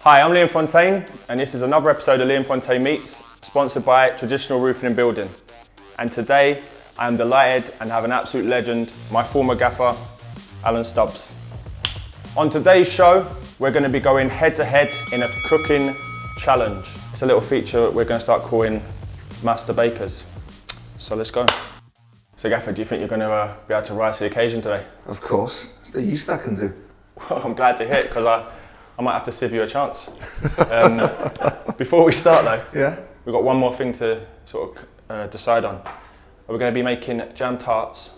Hi, I'm Liam Fontaine, and this is another episode of LiamFontaineMeets, sponsored by Traditional Roofing and Building. And today, I am delighted and have an absolute legend, my former gaffer, Alan Stubbs. On today's show, we're going to be going head-to-head in a cooking challenge. It's a little feature we're going to start calling Master Bakers. So let's go. So Gaffer, do you think you're going to be able to rise to the occasion today? Of course, it's the least I can do. Well, I'm glad to hear it, because I might have to sieve you a chance. Before we start though, we've got one more thing to sort of decide on. Are we going to be making jam tarts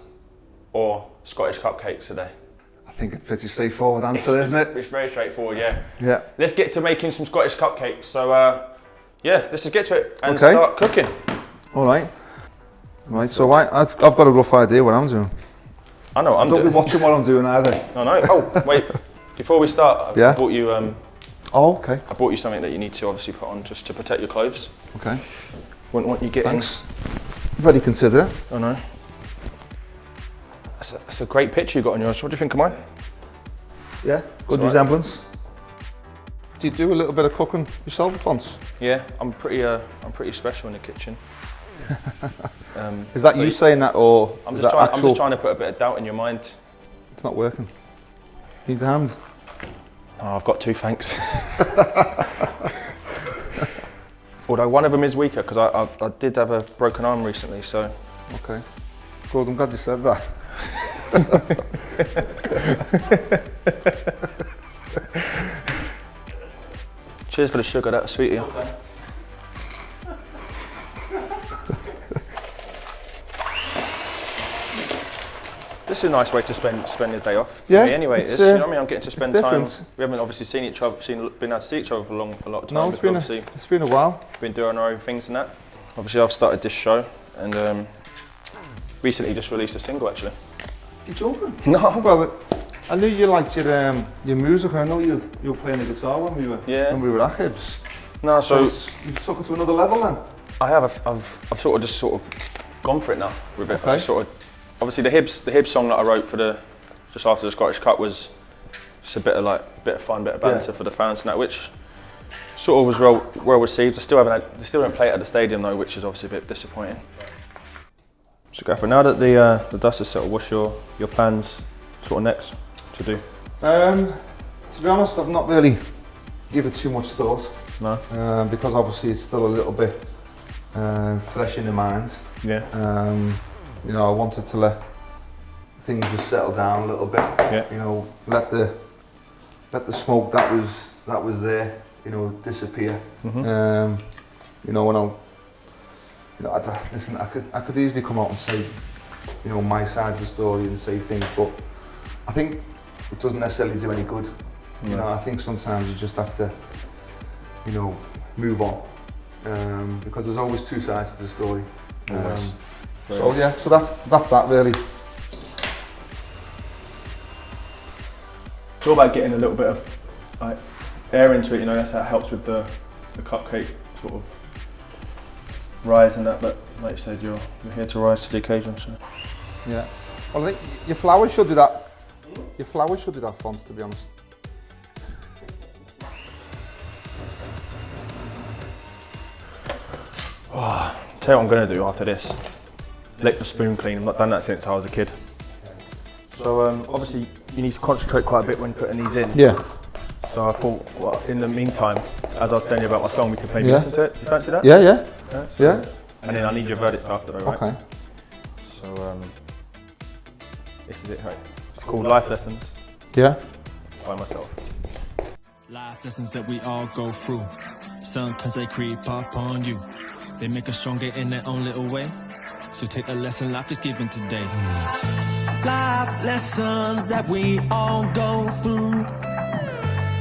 or Scottish cupcakes today? I think it's a pretty straightforward answer, isn't it? It's very straightforward, yeah. Yeah. Let's get to making some Scottish cupcakes. So yeah, let's just get to it and start cooking. All right. Right, so I've got a rough idea what I'm doing. I know what I'm doing. Don't be watching what I'm doing either. I know. Oh, wait. Before we start, I bought you. Oh, okay. I bought you something that you need to obviously put on just to protect your clothes. Okay. Wouldn't want you getting. Thanks. Very considerate. I know. That's a great picture you got on yours. What do you think of mine? Yeah. Good resemblance. Do you do a little bit of cooking yourself, Fons? Yeah, I'm pretty special in the kitchen. Is that you saying that, or I'm is just that I'm just trying to put a bit of doubt in your mind. It's not working. Need a hand? Oh, I've got two, thanks. Although one of them is weaker because I did have a broken arm recently, so. Okay. Good, I'm glad you said that. Cheers for the sugar, that was sweet of you. This is a nice way to spend the day off. Yeah. For me anyway, it's, you know what I mean? I'm getting to spend time. Different. We haven't obviously seen each other, been able to see each other for a lot of time. No, it's been a while. Been doing our own things and that. Obviously, I've started this show and recently just released a single actually. You joking? No. Well, I knew you liked your music. I know you were playing the guitar when we were at Hibs. No, so you took it to another level then. I have. I've sort of gone for it now with it. Okay. Obviously the Hibs song that I wrote for just after the Scottish Cup was just a bit of fun, bit of banter for the fans and that, which sort of was well received. They still don't play it at the stadium though, which is obviously a bit disappointing. So Gaffer, now that the dust has settled, what's your plans sort of next to do? To be honest, I've not really given it too much thought. No. Because obviously it's still a little bit fresh in the mind. Yeah. You know, I wanted to let things just settle down a little bit. Yeah. You know, let the smoke that was there, you know, disappear. Mm-hmm. You know, listen, I could easily come out and say, you know, my side of the story and say things, but I think it doesn't necessarily do any good. No. You know, I think sometimes you just have to, you know, move on, because there's always two sides to the story. So yeah, so that's that really. It's all about getting a little bit of like air into it, you know. That's how it helps with the cupcake sort of rise and that. But like you said, you're here to rise to the occasion. So. Yeah. Well, I think your flowers should do that. Your flowers should do that, Fons, to be honest. Oh, tell you what I'm going to do after this. Lick the spoon clean. I've not done that since I was a kid. So obviously you need to concentrate quite a bit when putting these in. Yeah. So I thought, well, in the meantime, as I was telling you about my song, we could maybe listen to it. Do you fancy that? Yeah. Yeah. And then I need your verdict after, though, right? Okay. So this is it, right? It's called Life Lessons. Yeah. By myself. Life lessons that we all go through. Sometimes they creep up on you. They make us stronger in their own little way. So take the lesson life is given today. Life lessons that we all go through.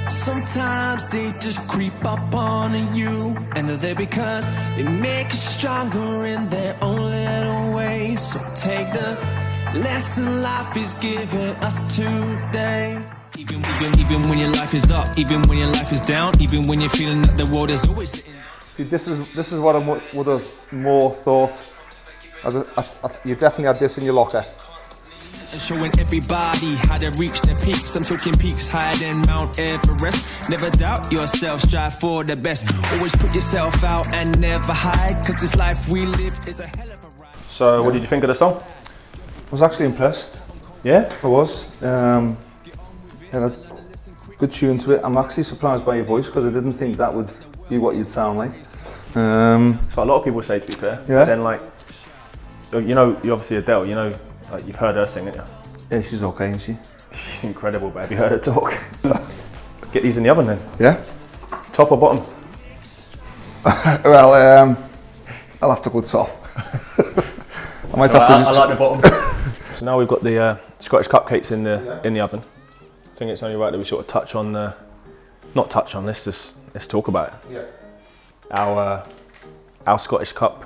Sometimes they just creep up on you. And they're there because they make us stronger in their own little way. So take the lesson life is giving us today. Even when your life is up, even when your life is down, even when you're feeling that the world is always the end. See, this is what I would have more thought. You definitely had this in your locker. And showing everybody how to reach their peaks. I'm talking peaks higher than Mount Everest. Never doubt yourself, strive for the best. Always put yourself out and never hide, cause this life we live is a hell of a ride. So, what did you think of the song? I was actually impressed. Yeah? I was. Yeah, that's good tune to it. I'm actually surprised by your voice because I didn't think that would be what you'd sound like. That's what a lot of people say, to be fair. Yeah. But then, like, you know, you're obviously Adele, you know, like, you've heard her sing, haven't you? Yeah, she's okay, isn't she? She's incredible, but have you heard her talk? Get these in the oven then. Yeah? Top or bottom? Well, I'll have to go top. I might have to. I like the bottom. So now we've got the Scottish cupcakes in the oven. I think it's only right that we sort of touch on not touch on this. Let's talk about it. Yeah. Our Scottish Cup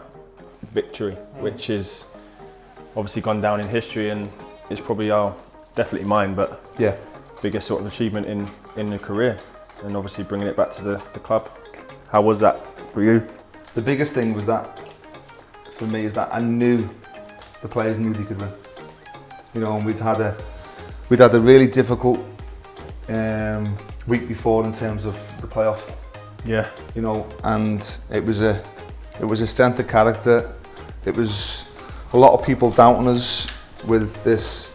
victory, which is obviously gone down in history and is probably definitely mine, but Yeah. biggest sort of achievement in the career, and obviously bringing it back to the club. How was that for you? The biggest thing was that, for me, is that I knew the players knew they could win. You know, and we'd had a really difficult week before in terms of the playoff. Yeah. You know, and it was a strength of character. It was a lot of people doubting us with this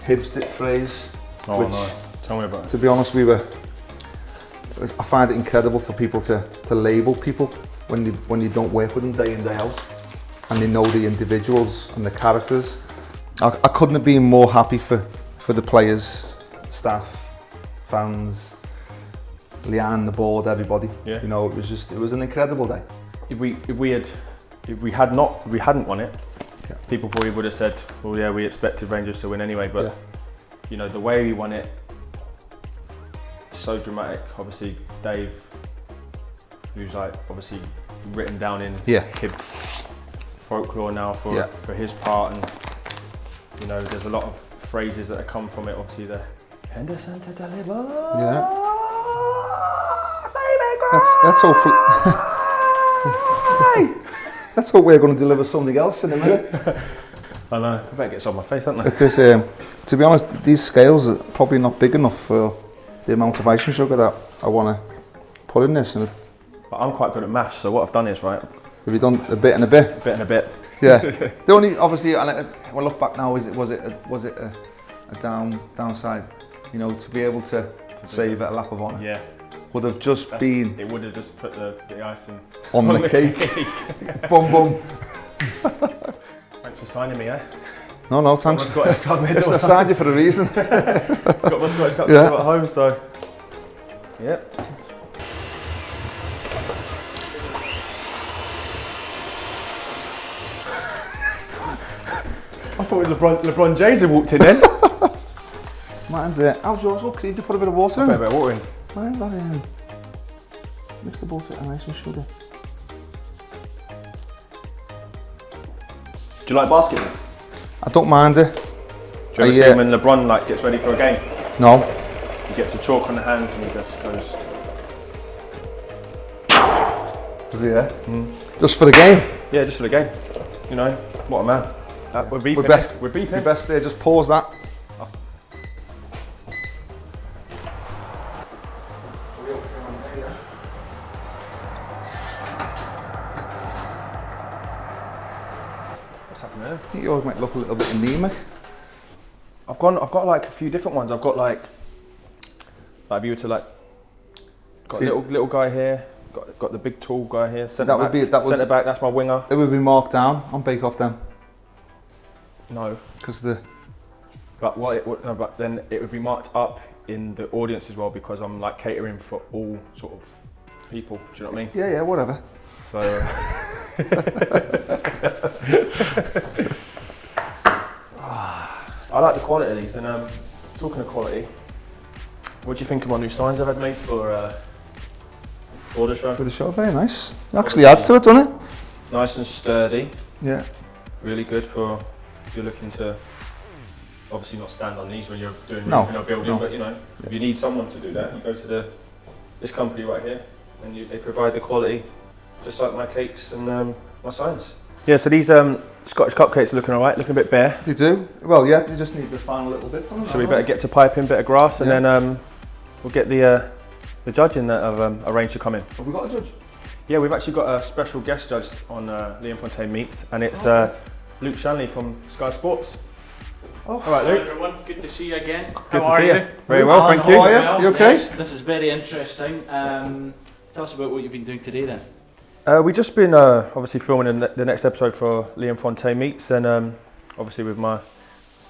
Hibs phrase. Oh which, no, tell me about it. to be honest, I find it incredible for people to label people when you don't work with them day in, day out, and they know the individuals and the characters. I couldn't have been more happy for the players, staff, fans, Leanne, the board, everybody. Yeah. You know, it was an incredible day. If we hadn't won it, Yeah. people probably would have said, well, yeah, we expected Rangers to win anyway. But Yeah. you know, the way we won it, so dramatic. Obviously, Dave, who's like obviously written down in Yeah. Hibs folklore now Yeah. for his part, and you know, there's a lot of phrases that have come from it. Obviously, the Henderson to deliver. Yeah. That's hopefully. Let's hope we're going to deliver something else in a minute. I know. I bet it gets on my face, don't I? It is. To be honest, these scales are probably not big enough for the amount of icing sugar that I want to put in this. And But I'm quite good at maths, so what I've done is, right, have you done a bit and a bit? a bit and a bit. Yeah. The only, obviously, and when I look back now, was it a downside? You know, to be able to save at a lap of honour. Yeah. Would have just been It would have just put the icing on the cake. Bum bum. Thanks for signing me, eh? No, thanks. Got my Scottish Cup medal. Yes, I signed you for a reason. Got my Scottish Cup Yeah. medal at home, so yeah. I thought LeBron James had walked in then. Mine's how's yours? Oh, can you put a bit of water in? Put a bit of water in. Mine's that mixed the butter and ice and sugar. Do you like basketball? I don't mind it. Do you ever see yeah. when LeBron like gets ready for a game? No. He gets the chalk on the hands and he just goes. Was he there? Just for the game? Yeah, just for the game. You know, what a man. We're beeping. We're beeping. We're best there. Just pause that. What's happening there? I think yours might look a little bit anemic. I've got like a few different ones. I've got like if you were to like, got See, a little guy here, got the big tall guy here. Centre That would be- that would- centre back. That's my winger. It would be marked down on Bake Off then, No, because the but no, but then it would be marked up in the audience as well because I'm like catering for all sort of people. Do you know what I mean? yeah, whatever. So. I like the quality of these, and talking of quality, what do you think of my new signs I've had made for the show? For the show, very nice. It actually adds to it, doesn't it? Nice and sturdy, Yeah. really good for if you're looking to obviously not stand on these when you're doing No, roofing or building, no. but you know, if you need someone to do that, you go to this company right here, and they provide the quality, just like my cakes and my signs. Yeah, so these Scottish cupcakes are looking all right, looking a bit bare. They do? Well, yeah, they just need the final little bits on them. So we better get to piping, bit of grass, and then we'll get the judging that I've arranged to come in. Have we got a judge? Yeah, we've actually got a special guest judge on Liam Fontaine Meets, and it's Luke Shanley from Sky Sports. Oh, all right, Luke. Everyone, good to see you again. Good How to are see you? you. Very well, Alan, thank you. How are you? Well, You okay? yes, this is very interesting. Tell us about what you've been doing today then. We've just been obviously filming the next episode for Liam Fontaine Meets, and obviously with my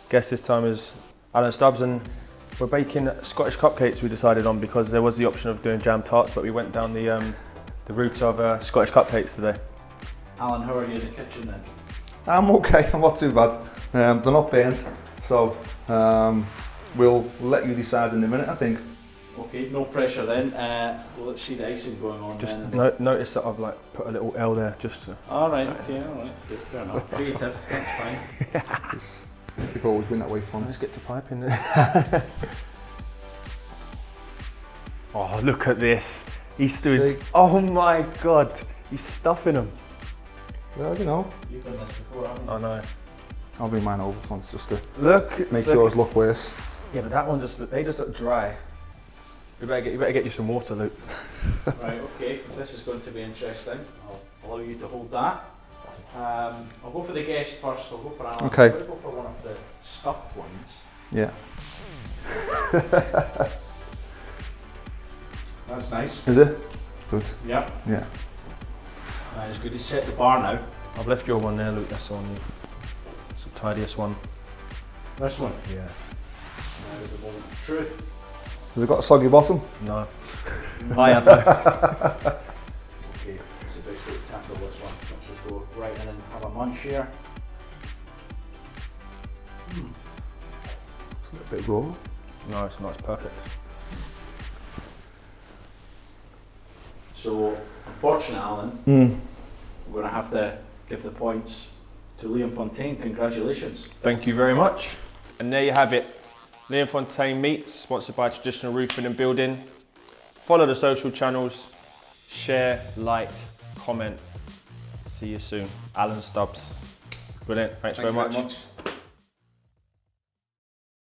guest this time is Alan Stubbs, and we're baking Scottish cupcakes we decided on because there was the option of doing jam tarts, but we went down the route of Scottish cupcakes today. Alan, how are you in the kitchen then? I'm okay, I'm not too bad. They're not burnt, so we'll let you decide in a minute, I think. Okay, no pressure then. Well, let's see the icing going on Just then. notice that I've like put a little L there just to... Alright, okay, alright. Good, fair enough. Creative, that's fine. We've always been that way, Let's Fons. get to piping. Oh, look at this. He's doing... See? Oh my God. He's stuffing them. Well, you know, You've done this before, haven't you? I know. I'll bring mine over, Fons, just to Look. make yours look worse. Yeah, but that one they just look dry. You better get you some water, Luke. Right, okay, this is going to be interesting. I'll allow you to hold that. I'll go for the guest first, I'll go for Alan. Okay. I'm going to go for one of the stuffed ones. Yeah. That's nice. Is it? Good. Yep. Yeah. It's good to set the bar now. I've left your one there, Luke. That's the one. It's the tidiest one. This one. Yeah. Now is the moment of truth. Has it got a soggy bottom? No. I have though. Okay, it's about to tackle this one. Let's just go right in and have a munch here. It's a little bit raw. No, it's not. It's perfect. So, unfortunately, Alan, we're going to have to give the points to Liam Fontaine. Congratulations. Thank you very much. And there you have it. Liam Fontaine Meets, sponsored by Traditional Roofing and Building. Follow the social channels, share, like, comment. See you soon. Alan Stubbs. Brilliant. Thanks very much.